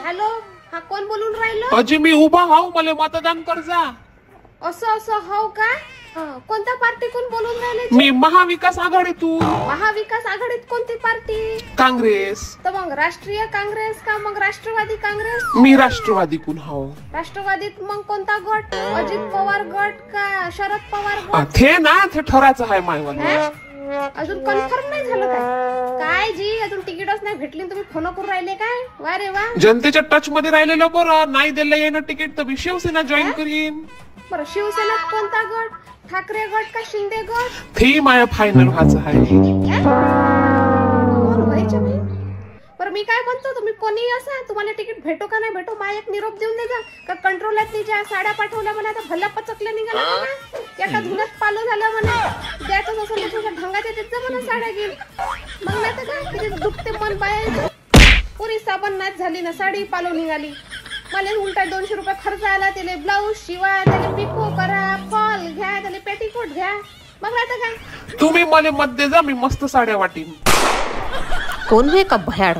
Hello, हा कोण बोलून राहिलो? अजी मी उभा हाव, मला मतदान कर जा. असं हो का? कोणत्या पार्टीतून बोलून राहिले? मी महाविकास आघाडीतून. महाविकास आघाडीत कोणती पार्टी? काँग्रेस. तर मग राष्ट्रीय काँग्रेस का मग राष्ट्रवादी काँग्रेस? मी राष्ट्रवादीतून हाव. राष्ट्रवादीत मग कोणता गट? अजित पवार गट का शरद पवार गट? ते ना ते ठरायचं आहे मायवाला. अजून कन्फर्म नाही झालं काय जी? अजून तिकीटच नाही भेटली, तुम्ही फोन करून राहिले काय? वा रे वा, जनतेच्या टच मध्ये राहिलेलं बरं. नाही दिलं येणं तिकीट तर मी शिवसेना जॉईन करीन. बरं, शिवसेनेत कोणता गट? ठाकरे गट का शिंदे गट? ते माया फायनल व्हायचं आहे. कोण व्हायचं मी? बरं मी काय म्हणतो, तुम्ही कोणी असा, तुम्हाला तिकीट भेटो का नाही भेटो, मा एक निरोप देऊन दे जा. का कंट्रोलात ज्या साड्या पाठवल्या म्हणा त्या भल्या पचकल्या निघाल्या म्हणा, एका धुण्यात पालो झालं म्हणा, द्यायचं असं तुझ्या ढंगाच्या तिथं म्हणा साड्या घेऊन. मग नाही तर काय, तिथे दुखते मन बाया. पुरी साबण नाच झाली ना, साडी पालो निघाली. मला उलटा 200 रुपये खर्च आला, त्याला ब्लाऊज शिवा, त्याला पिको करा, फॉल घ्या, त्याला पेटीकोट घ्या. मग नाही तर काय. तुम्ही मला मत दे जा, मी मस्त साड्या वाटीन. कोण हे का भयाड?